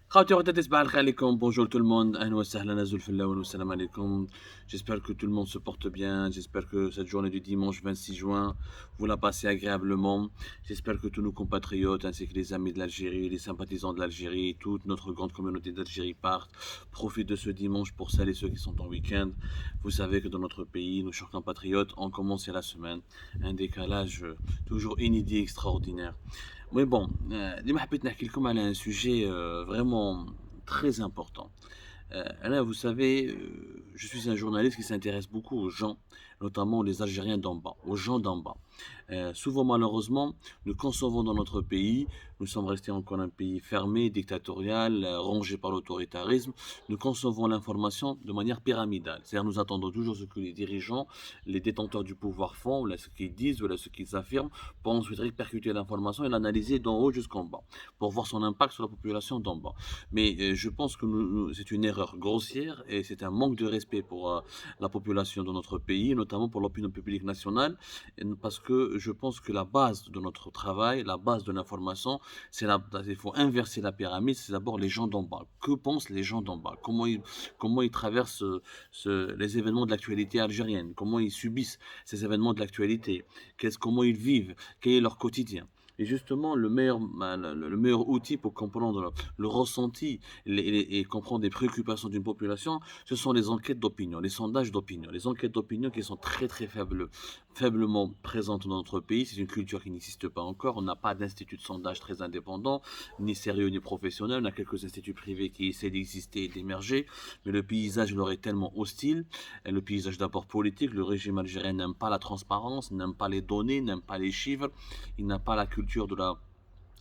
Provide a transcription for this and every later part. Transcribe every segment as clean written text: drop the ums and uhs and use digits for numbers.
خاوتي وحدة صباح الخير عليكم. Bonjour tout le monde. أهلا وسهلا نزول في الأول والسلام عليكم. J'espère que tout le monde se porte bien. J'espère que cette journée du dimanche 26 juin, vous la passez agréablement. J'espère que tous nos compatriotes, ainsi que les amis de l'Algérie, les sympathisants de l'Algérie, toute notre grande communauté d'Algérie profitent de ce dimanche pour celles et ceux qui sont en week-end. Vous savez que dans notre pays, nos chers compatriotes, on commence la semaine. Un décalage toujours inédit, extraordinaire. Mais bon, اليوم حبيت نحكي لكم على un sujet vraiment très important. Là, vous savez, je suis un journaliste qui s'intéresse beaucoup aux gens, notamment les Algériens d'en bas, aux gens d'en bas. Souvent, malheureusement, nous concevons dans notre pays, nous sommes restés encore un pays fermé, dictatorial, rongé par l'autoritarisme. Nous concevons l'information de manière pyramidale. C'est-à-dire, nous attendons toujours ce que les dirigeants, les détenteurs du pouvoir font, ou ce qu'ils disent, ou ce qu'ils affirment, pour ensuite répercuter l'information et l'analyser d'en haut jusqu'en bas, pour voir son impact sur la population d'en bas. Mais je pense que c'est une erreur grossière et c'est un manque de respect pour la population de notre pays, notamment pour l'opinion publique nationale, parce que je pense que la base de notre travail, la base de l'information, il faut inverser la pyramide, c'est d'abord les gens d'en bas. Que pensent les gens d'en bas? Comment ils traversent les événements de l'actualité algérienne? Comment ils subissent ces événements de l'actualité? Comment ils vivent? Quel est leur quotidien? Et justement, le meilleur outil pour comprendre le ressenti et comprendre les préoccupations d'une population, ce sont les enquêtes d'opinion, les sondages d'opinion. Les enquêtes d'opinion qui sont très faiblement présentes dans notre pays. C'est une culture qui n'existe pas encore. On n'a pas d'institut de sondage très indépendant, ni sérieux ni professionnel. On a quelques instituts privés qui essaient d'exister et d'émerger, mais le paysage leur est tellement hostile. Et le paysage d'abord politique, le régime algérien n'aime pas la transparence, n'aime pas les données, n'aime pas les chiffres, il n'a pas la culture de la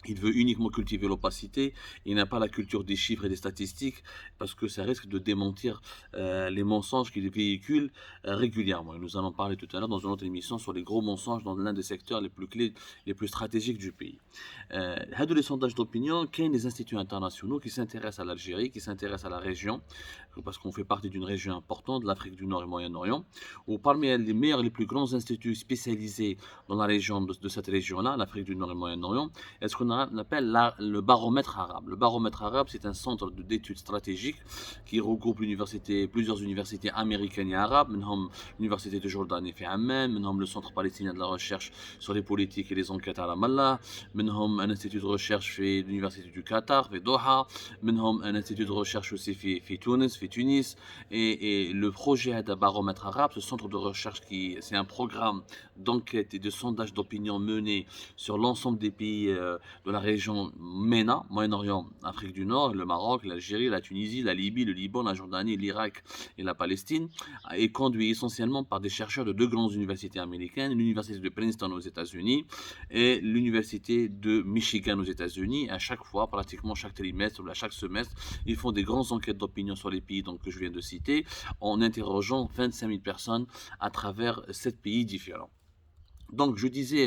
il veut uniquement cultiver l'opacité, il n'a pas la culture des chiffres et des statistiques, parce que ça risque de démentir les mensonges qu'il véhicule régulièrement. Et nous allons parler tout à l'heure dans une autre émission sur les gros mensonges dans l'un des secteurs les plus clés, les plus stratégiques du pays. هادو les sondages d'opinion, qu'il y a des instituts internationaux qui s'intéressent à l'Algérie, qui s'intéressent à la région, parce qu'on fait partie d'une région importante, l'Afrique du Nord et Moyen-Orient, où parmi les meilleurs, les plus grands instituts spécialisés dans la région de cette région-là, l'Afrique du Nord et Moyen-Orient, est ce qu'on appelle le baromètre arabe. Le baromètre arabe, c'est un centre d'études stratégiques qui regroupe plusieurs universités américaines et arabes, l'université de Jordanie في عمان, le centre palestinien de la recherche sur les politiques et les enquêtes à Ramallah, un institut de recherche fait l'université du Qatar, fait Doha, un institut de recherche aussi fait Tunis, et le projet de baromètre arabe, ce centre de recherche c'est un programme d'enquête et de sondage d'opinion mené sur l'ensemble des pays de la région MENA, Moyen-Orient, Afrique du Nord, le Maroc, l'Algérie, la Tunisie, la Libye, le Liban, la Jordanie, l'Irak et la Palestine, est conduit essentiellement par des chercheurs de deux grandes universités américaines, l'université de Princeton aux États-Unis et l'université de Michigan aux États-Unis. À chaque fois, pratiquement chaque trimestre ou chaque semestre, ils font des grandes enquêtes d'opinion sur les pays que je viens de citer, en interrogeant 25 000 personnes à travers 7 pays différents. Donc, je disais,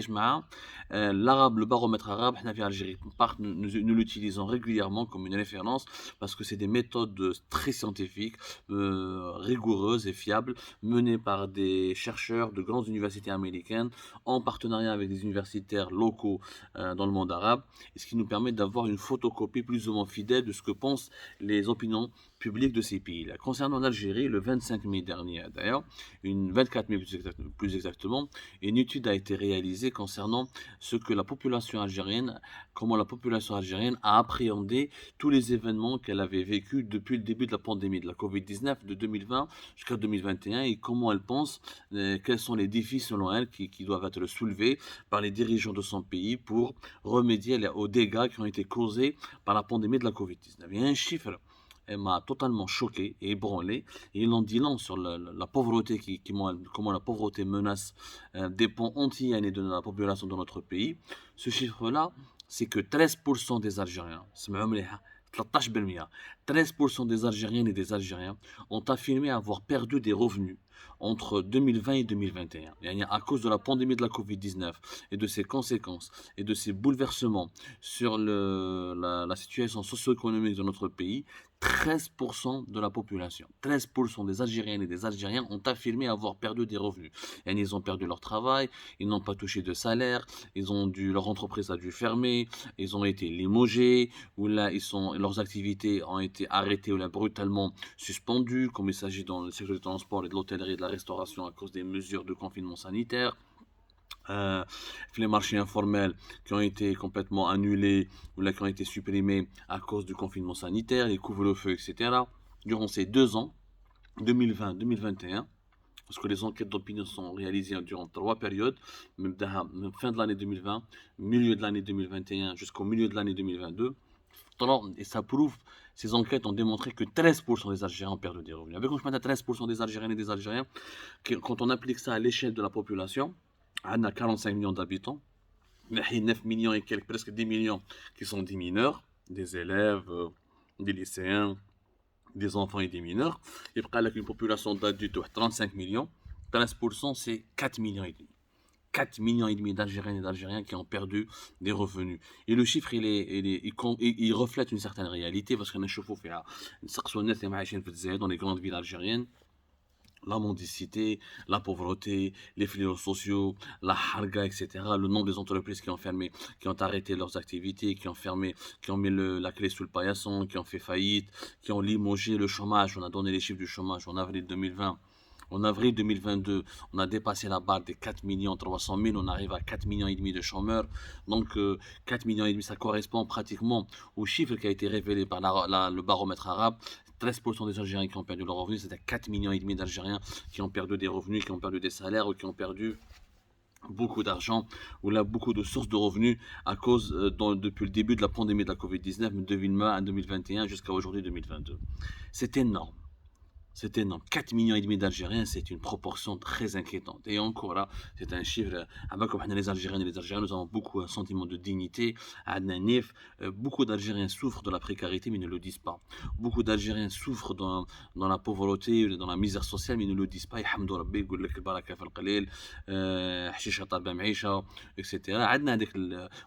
l'arabe, le baromètre arabe, Algérie, nous l'utilisons régulièrement comme une référence parce que c'est des méthodes très scientifiques, rigoureuses et fiables, menées par des chercheurs de grandes universités américaines en partenariat avec des universitaires locaux dans le monde arabe, et ce qui nous permet d'avoir une photocopie plus ou moins fidèle de ce que pensent les opinions publiques de ces pays-là. Concernant l'Algérie, le 25 mai dernier, d'ailleurs, 24 mai plus exactement, une étude a été réalisée concernant comment la population algérienne a appréhendé tous les événements qu'elle avait vécus depuis le début de la pandémie de la Covid-19 de 2020 jusqu'à 2021 et comment elle pense, quels sont les défis selon elle qui doivent être soulevés par les dirigeants de son pays pour remédier aux dégâts qui ont été causés par la pandémie de la Covid-19. Il y a un chiffre m'a totalement choqué et ébranlé. Et il en dit long sur la pauvreté, comment la pauvreté menace des pans entiers de la population de notre pays. Ce chiffre-là, c'est que 13% des Algériens, 13% des Algériennes et des Algériens ont affirmé avoir perdu des revenus entre 2020 et 2021. Et à cause de la pandémie de la Covid-19 et de ses conséquences et de ses bouleversements sur la situation socio-économique de notre pays, 13% de la population, 13% des Algériennes et des Algériens ont affirmé avoir perdu des revenus. Et ils ont perdu leur travail, ils n'ont pas touché de salaire, leur entreprise a dû fermer, ils ont été limogés, ou là leurs activités ont été arrêtées ou là brutalement suspendues, comme il s'agit dans le secteur du transport et de l'hôtellerie et de la restauration à cause des mesures de confinement sanitaire. Euh, les marchés informels qui ont été complètement annulés ou là qui ont été supprimés à cause du confinement sanitaire, les couvre-feux, etc. Durant ces 2 ans, 2020-2021, parce que les enquêtes d'opinion sont réalisées durant 3 périodes, même fin de l'année 2020, milieu de l'année 2021 jusqu'au milieu de l'année 2022, et ça prouve, ces enquêtes ont démontré que 13% des Algériens ont perdu des revenus. Avec on 13% des Algériennes et des Algériens, quand on applique ça à l'échelle de la population, on a 45 millions d'habitants, mais il y a 9 millions et quelques, presque 10 millions qui sont des mineurs, des élèves, des lycéens, des enfants et des mineurs. Il y a une population d'adultes de 35 millions, 13% c'est 4 millions et demi. 4 millions et demi d'Algériennes et d'Algériens qui ont perdu des revenus. Et le chiffre, il reflète une certaine réalité, parce qu'on a chauffé dans les grandes villes algériennes, la mendicité, la pauvreté, les fléaux sociaux, la harga, etc. Le nombre des entreprises qui ont fermé, qui ont arrêté leurs activités, qui ont fermé, qui ont mis la clé sous le paillasson, qui ont fait faillite, qui ont limogé le chômage. On a donné les chiffres du chômage en avril 2020. En avril 2022, on a dépassé la barre des 4 300 000, on arrive à 4 millions et demi de chômeurs. Donc 4 millions et demi, ça correspond pratiquement au chiffre qui a été révélé par le baromètre arabe. 13% des Algériens qui ont perdu leurs revenus, c'est à 4 millions et demi d'Algériens qui ont perdu des revenus, qui ont perdu des salaires ou qui ont perdu beaucoup d'argent ou là beaucoup de sources de revenus à cause depuis le début de la pandémie de la Covid-19 de 2020 à 2021 jusqu'à aujourd'hui 2022. C'est énorme. C'est énorme. 4 millions et demi d'Algériens, c'est une proportion très inquiétante. Et encore là, c'est un chiffre. Comme les Algériennes et les Algériens, nous avons beaucoup un sentiment de dignité. Beaucoup d'Algériens souffrent de la précarité, mais ne le disent pas. Beaucoup d'Algériens souffrent dans la pauvreté, dans la misère sociale, mais ne le disent pas. Etc.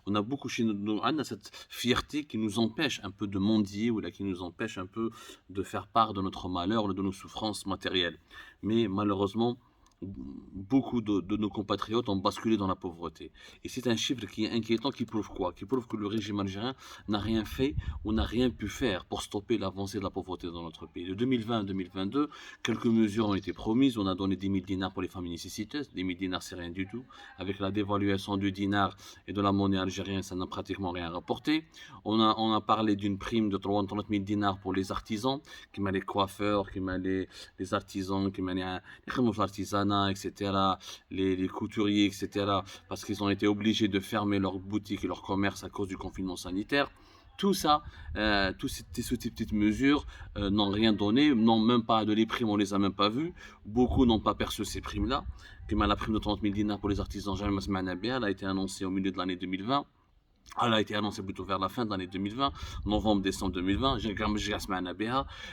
On a beaucoup chez nous, on a cette fierté qui nous empêche un peu de mendier ou là, qui nous empêche un peu de faire part de notre malheur, de nos souffrances matérielles. Mais malheureusement, beaucoup de nos compatriotes ont basculé dans la pauvreté. Et c'est un chiffre qui est inquiétant, qui prouve quoi? Qui prouve que le régime algérien n'a rien fait ou n'a rien pu faire pour stopper l'avancée de la pauvreté dans notre pays. De 2020 à 2022, quelques mesures ont été promises. On a donné 10 000 dinars pour les familles nécessiteuses. 10 000 dinars, c'est rien du tout. Avec la dévaluation du dinar et de la monnaie algérienne, ça n'a pratiquement rien rapporté. On a parlé d'une prime de 30 000 dinars pour les artisans, qui m'a les coiffeurs, qui m'a les artisans, qui m'a les l'artisanat, etc., les couturiers, etc., parce qu'ils ont été obligés de fermer leurs boutiques et leurs commerces à cause du confinement sanitaire. Tout ça, toutes ces petites mesures n'ont rien donné, n'ont même pas de les primes, on les a même pas vues. Beaucoup n'ont pas perçu ces primes-là. La prime de 30 000 dinars pour les artisans, elle a été annoncée au milieu de l'année 2020. Elle a été annoncée plutôt vers la fin de l'année 2020, novembre-décembre 2020.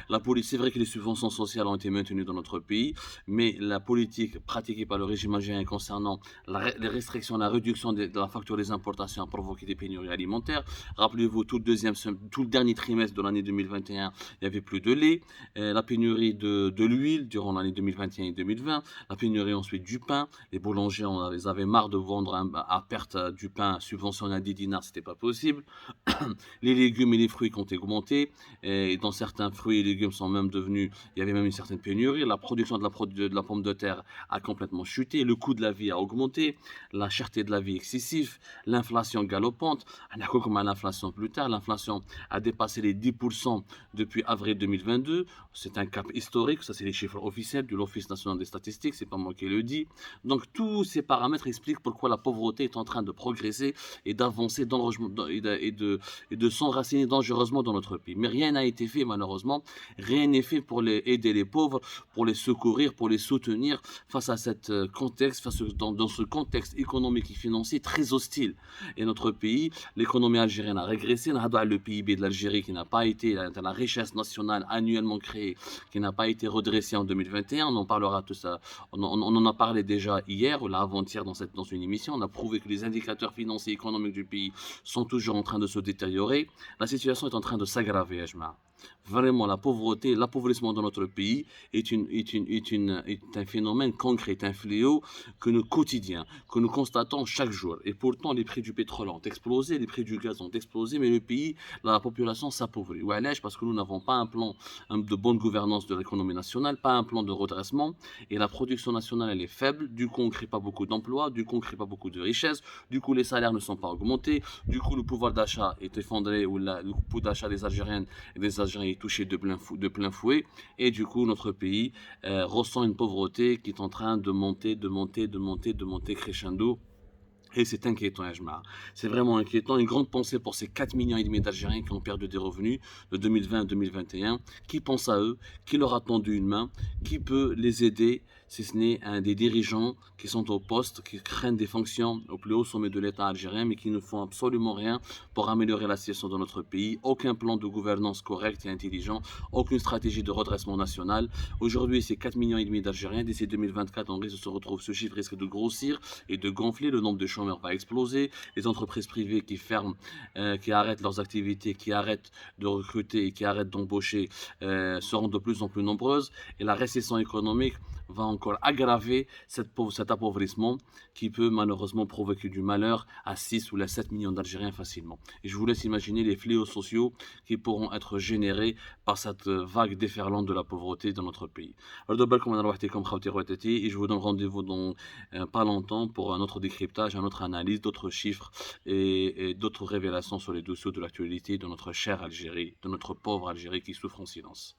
La police, c'est vrai que les subventions sociales ont été maintenues dans notre pays, mais la politique pratiquée par le régime algérien concernant les restrictions, la réduction de la facture des importations a provoqué des pénuries alimentaires. Rappelez-vous, tout le dernier trimestre de l'année 2021, il n'y avait plus de lait, la pénurie de l'huile durant l'année 2021 et 2020, la pénurie ensuite du pain. Les boulangers, ils avaient marre de vendre à perte du pain subventionné à 10 dinars, c'était pas possible. Les légumes et les fruits qui ont augmenté, et dans certains fruits et légumes sont même devenus, il y avait même une certaine pénurie. La production de la pomme de terre a complètement chuté, le coût de la vie a augmenté, la cherté de la vie excessive, l'inflation galopante. On a comme à l'inflation plus tard, l'inflation a dépassé les 10% depuis avril 2022. C'est un cap historique, ça c'est les chiffres officiels de l'Office national des statistiques, c'est pas moi qui le dis. Donc tous ces paramètres expliquent pourquoi la pauvreté est en train de progresser et d'avancer et de s'enraciner dangereusement dans notre pays. Mais rien n'a été fait, malheureusement. Rien n'est fait pour aider les pauvres, pour les secourir, pour les soutenir face à dans ce contexte économique et financier très hostile. Et notre pays, l'économie algérienne a régressé. Le PIB de l'Algérie qui n'a pas été, la richesse nationale annuellement créée, qui n'a pas été redressée en 2021. On en parlera tout ça. On en a parlé déjà hier ou avant-hier dans une émission. On a prouvé que les indicateurs financiers et économiques du pays sont toujours en train de se détériorer. La situation est en train de s'aggraver, Ajma. Vraiment, la pauvreté, l'appauvrissement de notre pays est un phénomène concret, un fléau quotidien, que nous constatons chaque jour. Et pourtant, les prix du pétrole ont explosé, les prix du gaz ont explosé, mais le pays, la population s'appauvrit. Parce que nous n'avons pas un plan de bonne gouvernance de l'économie nationale, pas un plan de redressement, et la production nationale, elle est faible. Du coup, on ne crée pas beaucoup d'emplois, du coup, on ne crée pas beaucoup de richesses, du coup, les salaires ne sont pas augmentés, du coup, le pouvoir d'achat est effondré, ou le pouvoir d'achat des Algériennes et des Algériens est touché de plein fouet, et du coup, notre pays ressent une pauvreté qui est en train de monter crescendo. Et c'est inquiétant, Ajma. C'est vraiment inquiétant. Une grande pensée pour ces 4,5 millions d'Algériens qui ont perdu des revenus de 2020 à 2021. Qui pense à eux? Qui leur a tendu une main? Qui peut les aider, si ce n'est des dirigeants qui sont au poste, qui craignent des fonctions au plus haut sommet de l'État algérien, mais qui ne font absolument rien pour améliorer la situation de notre pays? Aucun plan de gouvernance correct et intelligent, aucune stratégie de redressement national. Aujourd'hui, c'est 4,5 millions d'Algériens. D'ici 2024, on risque de se retrouver, ce chiffre risque de grossir et de gonfler. Le nombre de chômeurs va exploser, les entreprises privées qui ferment, qui arrêtent leurs activités, qui arrêtent de recruter et qui arrêtent d'embaucher seront de plus en plus nombreuses, et la récession économique va encore aggraver cet appauvrissement qui peut malheureusement provoquer du malheur à 6 ou 7 millions d'Algériens facilement. Et je vous laisse imaginer les fléaux sociaux qui pourront être générés par cette vague déferlante de la pauvreté dans notre pays. Et je vous donne rendez-vous dans pas longtemps pour un autre décryptage, un autre analyse, d'autres chiffres et d'autres révélations sur les dessous de l'actualité de notre chère Algérie, de notre pauvre Algérie qui souffre en silence.